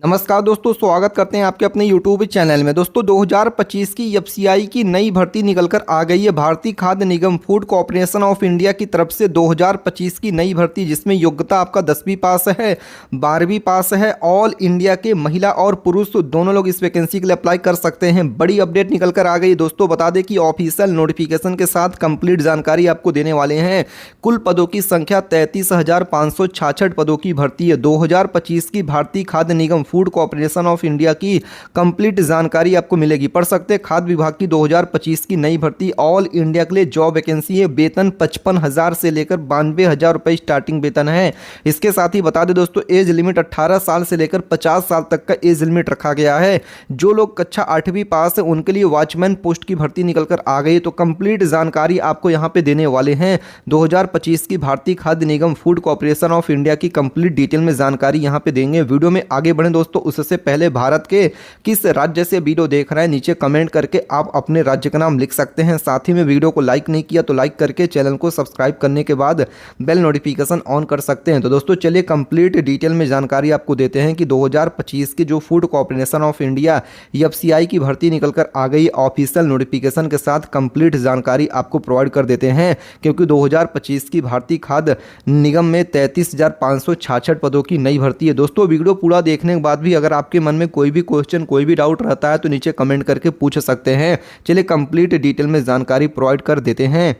नमस्कार दोस्तों, स्वागत करते हैं आपके अपने YouTube चैनल में। दोस्तों 2025 की एफसीआई की नई भर्ती निकलकर आ गई है। भारतीय खाद्य निगम फूड कॉर्पोरेशन ऑफ इंडिया की तरफ से 2025 की नई भर्ती, जिसमें योग्यता आपका 10वीं पास है, 12वीं पास है। ऑल इंडिया के महिला और पुरुष दोनों लोग इस वैकेंसी के लिए अप्लाई कर सकते हैं। बड़ी अपडेट निकल कर आ गई दोस्तों। बता दें कि ऑफिशियल नोटिफिकेशन के साथ कंप्लीट जानकारी आपको देने वाले हैं। कुल पदों की संख्या 33,566 पदों की भर्ती है। 2025 की भारतीय खाद्य निगम फूड कॉर्पोरेशन ऑफ इंडिया की कंप्लीट जानकारी आपको मिलेगी। पढ़ सकते हैं खाद्य विभाग की 2025 की नई भर्ती ऑल इंडिया के लिए जॉब वैकेंसी है। वेतन 55,000 से लेकर 92,000 रुपए स्टार्टिंग वेतन है। इसके साथ ही बता दें दोस्तों, एज लिमिट 18 साल से लेकर 50 साल तक का एज लिमिट रखा गया है। जो लोग कक्षा 8वीं पास है उनके लिए वॉचमैन पोस्ट की भर्ती निकल कर आ गई। तो कंप्लीट जानकारी आपको यहां पे देने वाले हैं। 2025 की भारतीय खाद्य निगम फूड कॉर्पोरेशन ऑफ इंडिया की कंप्लीट डिटेल में जानकारी यहां पे देंगे। वीडियो में आगे बढ़े दोस्तों, उससे पहले भारत के किस राज्य से वीडियो देख रहे हैं नीचे कमेंट करके आप अपने राज्य का नाम लिख सकते हैं। साथ ही में वीडियो को लाइक नहीं किया तो लाइक करके चैनल को सब्सक्राइब करने के बाद बेल नोटिफिकेशन ऑन कर सकते हैं। तो दोस्तों चलिए कंप्लीट डिटेल में जानकारी आपको देते हैं कि 2025 की जो food corporation of India FCI की भर्ती निकल कर आ गई। ऑफिशियल नोटिफिकेशन के साथ कंप्लीट जानकारी आपको प्रोवाइड कर देते हैं, क्योंकि 2025 की भारतीय खाद्य निगम में 33,566 पदों की नई भर्ती है। दोस्तों वीडियो पूरा देखने के बाद भी अगर आपके मन में कोई भी क्वेश्चन, कोई भी डाउट रहता है तो नीचे कमेंट करके पूछ सकते हैं। चलिए कंप्लीट डिटेल में जानकारी प्रोवाइड कर देते हैं।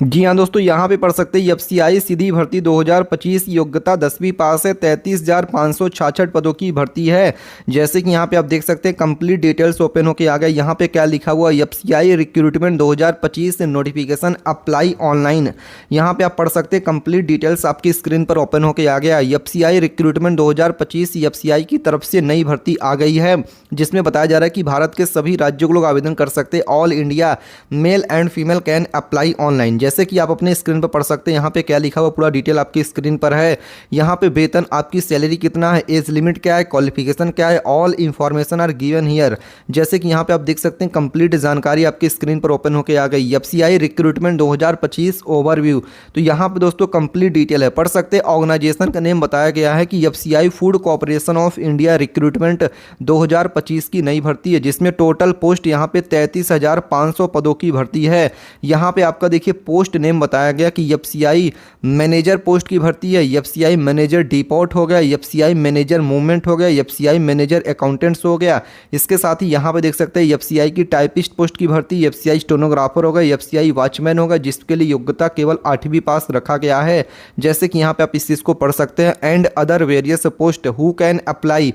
जी हाँ दोस्तों, यहाँ पे पढ़ सकते हैं एफसीआई सीधी भर्ती 2025 योग्यता 10वीं पास है। 33,566 पदों की भर्ती है। जैसे कि यहाँ पे आप देख सकते हैं कंप्लीट डिटेल्स ओपन होके आ गए। यहाँ पे क्या लिखा हुआ है, FCI recruitment 2025 notification apply online. यहाँ पे आप पढ़ सकते हैं कंप्लीट डिटेल्स आपकी स्क्रीन पर ओपन होके आ गया। एफसीआई रिक्रूटमेंट 2025 एफसीआई की तरफ से नई भर्ती आ गई है, जिसमें बताया जा रहा है कि भारत के सभी राज्यों के लोग आवेदन कर सकते हैं। All India male and female can apply online. जैसे कि आप अपने स्क्रीन पर पढ़ सकते हैं, यहाँ पे क्या लिखा हुआ पूरा डिटेल आपकी स्क्रीन पर है। यहाँ पे वेतन, आपकी सैलरी कितना है, एज लिमिट क्या है, क्वालिफिकेशन क्या है, all information are given here. जैसे कि यहाँ पे आप देख सकते हैं कंप्लीट जानकारी आपकी स्क्रीन पर ओपन होकर आ गई। FCI recruitment 2025 overview. तो यहाँ पे दोस्तों कंप्लीट डिटेल है, पढ़ सकते हैं। ऑर्गेनाइजेशन का नेम बताया गया है कि FCI food corporation of India recruitment 2025 की नई भर्ती है, जिसमें टोटल पोस्ट यहाँ पे 33,500 पदों की भर्ती है। यहाँ पे आपका देखिए पोस्ट नेम बताया गया कि एफसीआई मैनेजर पोस्ट की भर्ती है, एफसीआई मैनेजर डिपोर्ट हो गया, एफसीआई मैनेजर मूवमेंट हो गया, एफसीआई मैनेजर अकाउंटेंट्स हो गया। इसके साथ ही यहाँ पे देख सकते हैं एफसीआई की टाइपिस्ट पोस्ट की भर्ती, एफसीआई स्टेनोग्राफर होगा, एफसीआई वॉचमैन होगा, जिसके लिए योग्यता केवल 8वीं पास रखा गया है। जैसे कि यहाँ पे आप इस चीज़ को पढ़ सकते हैं। And other various post who can apply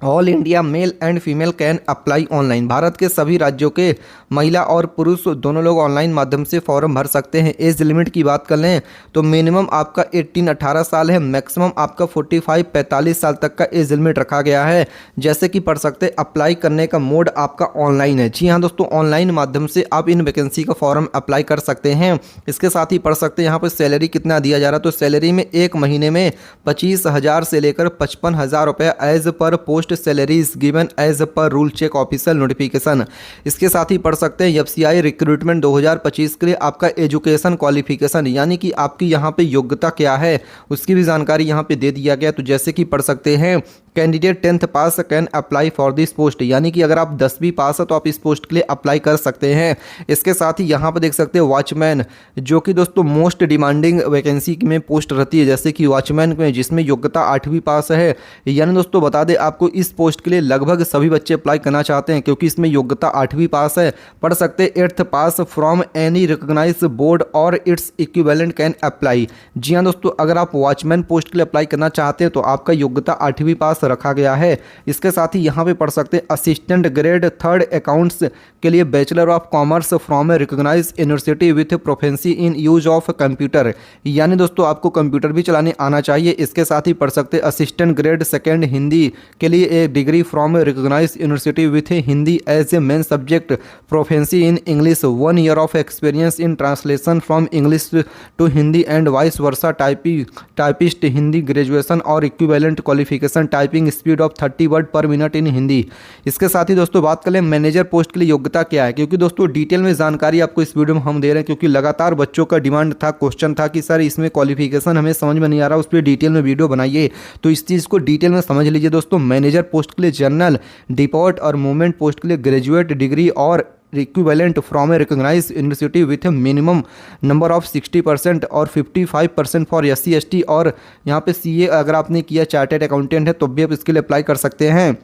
all India male and female can apply online. Bharat के सभी राज्यों के महिला और पुरुष दोनों लोग ऑनलाइन माध्यम से फॉर्म भर सकते हैं। एज लिमिट की बात कर लें तो मिनिमम आपका 18 साल है, मैक्सिमम आपका 45 साल तक का एज लिमिट रखा गया है। जैसे कि पढ़ सकते हैं अप्लाई करने का मोड आपका ऑनलाइन है। जी हाँ दोस्तों, ऑनलाइन माध्यम से आप इन वैकेंसी का फॉर्म अप्लाई कर सकते हैं। इसके साथ ही पढ़ सकते हैं यहाँ पर सैलरी कितना दिया जा रहा है। तो सैलरी में एक महीने में 25,000 से लेकर 55,000 रुपये as per post salaries given as per rule check official notification. इसके साथ ही पढ़ सकते हैं एफसीआई रिक्रूटमेंट 2025 के लिए आपका एजुकेशन क्वालिफिकेशन, यानी कि आपकी यहाँ पे योग्यता क्या है उसकी भी जानकारी यहाँ पे दे दिया गया। तो जैसे कि पढ़ सकते हैं candidate 10th pass can apply for this post, यानी कि अगर आप 10वीं पास है तो आप इस पोस्ट के लिए अप्लाई कर सकते हैं। इसके साथ ही यहाँ पर देख सकते हैं वॉचमैन, जो कि दोस्तों मोस्ट डिमांडिंग वैकेंसी में पोस्ट रहती है। जैसे कि वॉचमैन में जिसमें योग्यता 8वीं पास है, यानी दोस्तों बता दें आपको इस पोस्ट के लिए लगभग सभी बच्चे अप्लाई करना चाहते हैं, क्योंकि इसमें योग्यता 8वीं पास है। पढ़ सकते हैं 8th pass from any recognised board और इट्स इक्विवेलेंट कैन अप्लाई। जी हाँ दोस्तों, अगर आप वॉचमैन पोस्ट के लिए अप्लाई करना चाहते हैं तो आपका योग्यता 8वीं पास रखा गया है। इसके साथ ही यहाँ पे पढ़ सकते हैं असिस्टेंट ग्रेड 3rd अकाउंट्स के लिए bachelor of commerce from a recognised university with proficiency in use of computer, यानी दोस्तों आपको कंप्यूटर भी चलाने आना चाहिए। इसके साथ ही पढ़ सकते हैं असिस्टेंट ग्रेड 2nd हिंदी के लिए a degree from recognised university with Hindi as a main subject, proficiency in English, 1 year of experience in translation from English to Hindi and vice versa, typist Hindi graduation और equivalent qualification type typing speed of 30 word per minute in Hindi. इसके साथ ही दोस्तों बात कर लें manager post के लिए योग्यता क्या है, क्योंकि दोस्तों डिटेल में जानकारी आपको इस वीडियो में हम दे रहे हैं, क्योंकि लगातार बच्चों का डिमांड था, क्वेश्चन था कि सर इसमें क्वालिफिकेशन हमें समझ में नहीं आ रहा, उस पर डिटेल में वीडियो बनाइए। तो इस चीज़ को डिटेल में समझ लीजिए दोस्तों। मैनेजर पोस्ट के लिए जनरल, डिपोर्ट और मूवमेंट पोस्ट के लिए ग्रेजुएट डिग्री और equivalent from a recognised university with a minimum number of 60% और 55% फॉर SC ST। और यहाँ पे CA अगर आपने किया, चार्टेड अकाउंटेंट है, तो भी आप इसके लिए अप्लाई कर सकते हैं।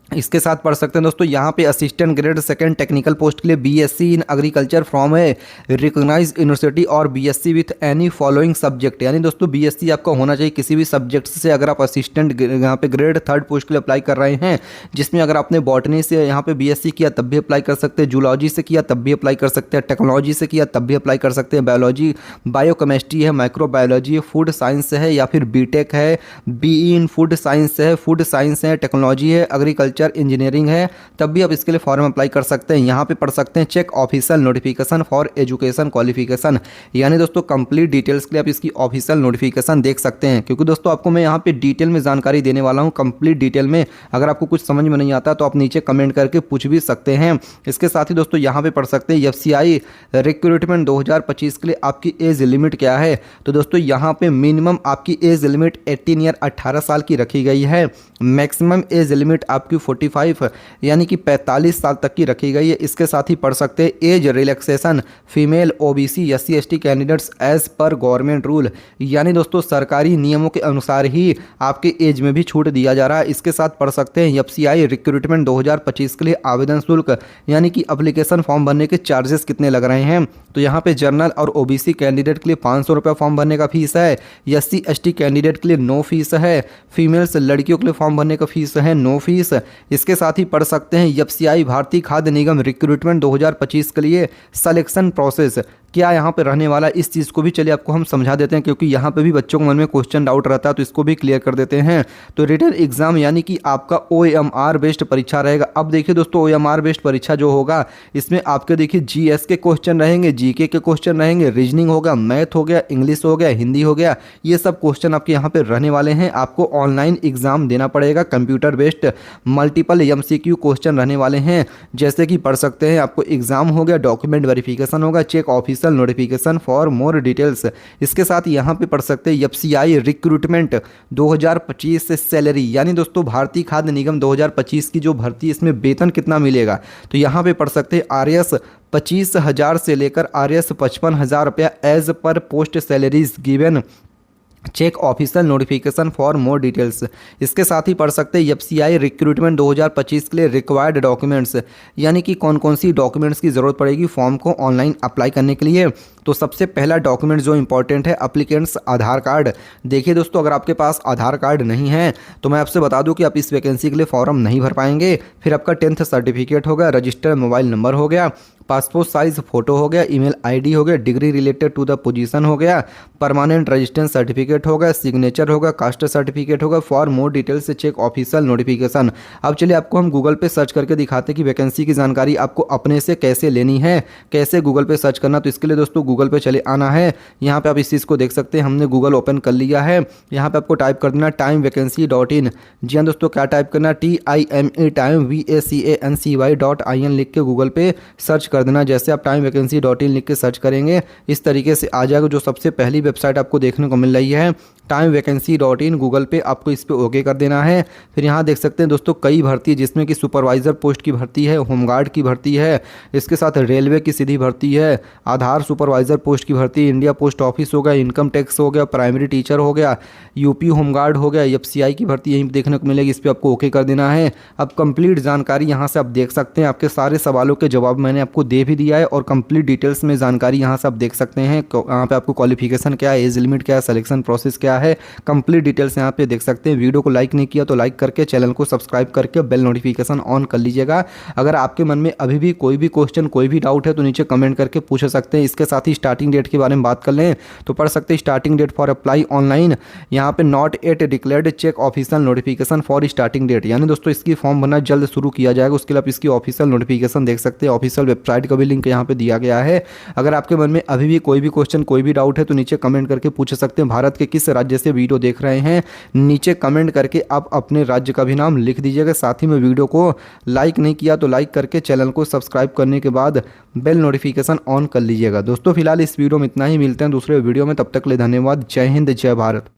इसके साथ पढ़ सकते हैं दोस्तों यहाँ पे असिस्टेंट ग्रेड 2 टेक्निकल पोस्ट के लिए BSc in agriculture from a recognised university और BSc with any following subject. यानी दोस्तों BSc आपका होना चाहिए किसी भी सब्जेक्ट से। अगर आप असिस्टेंट यहाँ पे ग्रेड 3 पोस्ट के लिए अप्लाई कर रहे हैं, जिसमें अगर आपने बॉटनी से यहाँ पे BSc किया तब भी अप्लाई कर सकते हैं, जूलॉजी से किया तब भी अप्लाई कर सकते हैं, टेक्नोलॉजी से किया तब भी अप्लाई कर सकते हैं, बायोलॉजी बायोकेमिस्ट्री है, माइक्रोबायोलॉजी है, फूड साइंस है, या फिर BTech है, BE इन फूड साइंस है, फूड साइंस है, टेक्नोलॉजी है, एग्रीकल्चर इंजीनियरिंग है, तब भी आप इसके लिए फॉर्म अप्लाई कर सकते हैं। यहाँ पे पढ़ सकते हैं check official notification for education qualification. यानी दोस्तों कंप्लीट डिटेल्स के लिए आप इसकी ऑफिशियल नोटिफिकेशन देख सकते हैं, क्योंकि दोस्तों आपको मैं यहाँ पे डिटेल में जानकारी देने वाला हूँ, कंप्लीट डिटेल में। अगर आपको कुछ समझ में नहीं आता तो आप नीचे कमेंट करके पूछ भी सकते हैं। इसके साथ ही दोस्तों यहाँ पे पढ़ सकते हैं FCI रिक्रूटमेंट 2025 के लिए आपकी एज लिमिट क्या है। तो दोस्तों यहाँ पे मिनिमम आपकी एज लिमिट 18 ईयर 18 साल की रखी गई है, मैक्सिमम एज लिमिट आपकी 45 यानी कि 45 साल तक की रखी गई है। इसके साथ ही पढ़ सकते हैं age relaxation female OBC SC ST candidates as per government rule. यानी दोस्तों सरकारी नियमों के अनुसार ही आपके एज में भी छूट दिया जा रहा है। इसके साथ पढ़ सकते हैं FCI रिक्रूटमेंट 2025 के लिए आवेदन शुल्क, यानी कि एप्लीकेशन फॉर्म भरने के चार्जेस कितने लग रहे हैं। तो यहाँ पे जनरल और OBC कैंडिडेट के लिए 500 रुपये फॉर्म भरने का फीस है, SC ST कैंडिडेट के लिए नो फीस है, फीमेल्स लड़कियों के लिए फॉर्म भरने का फीस है नो फीस। इसके साथ ही पढ़ सकते हैं FCI भारतीय खाद्य निगम रिक्रूटमेंट 2025 के लिए सिलेक्शन प्रोसेस क्या यहाँ पे रहने वाला है, इस चीज़ को भी चलिए आपको हम समझा देते हैं, क्योंकि यहाँ पे भी बच्चों के मन में क्वेश्चन डाउट रहता है, तो इसको भी क्लियर कर देते हैं। तो रिटन एग्जाम यानी कि आपका OMR बेस्ड परीक्षा रहेगा। अब देखिए दोस्तों OMR बेस्ड परीक्षा जो होगा, इसमें आपके देखिए GS के क्वेश्चन रहेंगे, GK के क्वेश्चन रहेंगे, रीजनिंग होगा, मैथ हो गया, इंग्लिश हो गया, हिंदी हो गया, ये सब क्वेश्चन आपके यहाँ पे रहने वाले हैं। आपको ऑनलाइन एग्जाम देना पड़ेगा, computer based multiple MCQ question रहने वाले हैं। जैसे कि पढ़ सकते हैं आपको एग्जाम हो गया, डॉक्यूमेंट वेरिफिकेशन होगा, check office notification for more details. इसके साथ यहाँ पे पढ़ सकते हैं FCI रिक्रूटमेंट 2025 से सैलरी, यानी दोस्तों भारतीय खाद्य निगम 2025 की जो भर्ती, इसमें वेतन कितना मिलेगा। तो यहाँ पे पढ़ सकते हैं RS 25,000 से लेकर RS 55,000 रुपया as per post salaries given, check official notification for more details. इसके साथ ही पढ़ सकते हैं FCI रिक्रूटमेंट 2025 के लिए रिक्वायर्ड डॉक्यूमेंट्स, यानी कि कौन कौन सी डॉक्यूमेंट्स की ज़रूरत पड़ेगी फॉर्म को ऑनलाइन अप्लाई करने के लिए। तो सबसे पहला डॉक्यूमेंट जो इंपॉर्टेंट है, अप्लीकेंट्स आधार कार्ड। देखिए दोस्तों अगर आपके पास आधार कार्ड नहीं है तो मैं आपसे बता दूं कि आप इस वैकेंसी के लिए फॉर्म नहीं भर पाएंगे। फिर आपका 10th सर्टिफिकेट हो गया, रजिस्टर्ड मोबाइल नंबर हो गया, पासपोर्ट साइज फोटो हो गया, ईमेल ID हो गया, degree related to the position हो गया, परमानेंट रेजिडेंस सर्टिफिकेट हो गया, सिग्नेचर होगा, कास्ट सर्टिफिकेट होगा। फॉर मोर डिटेल्स से चेक ऑफिशियल नोटिफिकेशन। अब चलिए आपको हम गूगल पे सर्च करके दिखाते हैं कि वैकेंसी की जानकारी आपको अपने से कैसे लेनी है, कैसे गूगल पे सर्च करना। तो इसके लिए दोस्तों गूगल पे चले आना है। यहाँ पे आप इस चीज़ को देख सकते हैं, हमने गूगल ओपन कर लिया है। यहाँ पे आपको टाइप कर देना timevacany.in। जी हाँ दोस्तों क्या टाइप करना, TIME TIMEVACANCY.IN लिख के गूगल पे सर्च कर देना। जैसे आप timevacany.in लिख के सर्च करेंगे इस तरीके से आ जाएगा। जो सबसे पहली वेबसाइट आपको देखने को मिल रही है timevacany.in, गूगल पे आपको इस पे ओके कर देना है। फिर यहाँ देख सकते हैं दोस्तों कई भर्ती है, जिसमें कि सुपरवाइज़र पोस्ट की भर्ती है, होमगार्ड की भर्ती है, इसके साथ रेलवे की सीधी भर्ती है, आधार सुपरवाइज़र पोस्ट की भर्ती, इंडिया पोस्ट ऑफिस हो गया, इनकम टैक्स हो गया, प्राइमरी टीचर हो गया, यूपी होमगार्ड हो गया, FCI की भर्ती यहीं देखने को मिलेगी, इस पर आपको ओके कर देना है। अब कंप्लीट जानकारी यहाँ से आप देख सकते हैं, आपके सारे सवालों के जवाब मैंने आपको दे भी दिया है और कंप्लीट डिटेल्स में जानकारी यहाँ से आप देख सकते हैं। यहाँ पे आपको क्वालिफिकेशन क्या है, एज लिमिट क्या है, सिलेक्शन प्रोसेस क्या है, कंप्लीट डिटेल्स यहाँ पे देख सकते हैं। वीडियो को लाइक नहीं किया तो लाइक करके चैनल को सब्सक्राइब करके बेल नोटिफिकेशन ऑन कर लीजिएगा। अगर आपके मन में अभी भी कोई भी क्वेश्चन कोई भी डाउट है तो नीचे कमेंट करके पूछ सकते हैं। इसके साथ ही स्टार्टिंग डेट के बारे में बात कर लें तो पढ़ सकते हैं starting date for apply online, यहाँ पे not yet declared, check official notification for starting date, यानी दोस्तों इसकी फॉर्म भरना जल्द शुरू किया जाएगा। उसके लिए आप इसकी ऑफिशियल नोटिफिकेशन देख सकते हैं, ऑफिशियल वेबसाइट का भी लिंक यहाँ पे दिया गया है। अगर आपके मन में अभी भी कोई भी क्वेश्चन कोई भी डाउट है तो नीचे कमेंट करके पूछ सकते हैं। भारत के किस राज्य जैसे वीडियो देख रहे हैं नीचे कमेंट करके आप अपने राज्य का भी नाम लिख दीजिएगा। साथ ही में वीडियो को लाइक नहीं किया तो लाइक करके चैनल को सब्सक्राइब करने के बाद बेल नोटिफिकेशन ऑन कर लीजिएगा। दोस्तों फिलहाल इस वीडियो में इतना ही, मिलते हैं दूसरे वीडियो में, तब तक के लिए धन्यवाद। जय हिंद, जय भारत।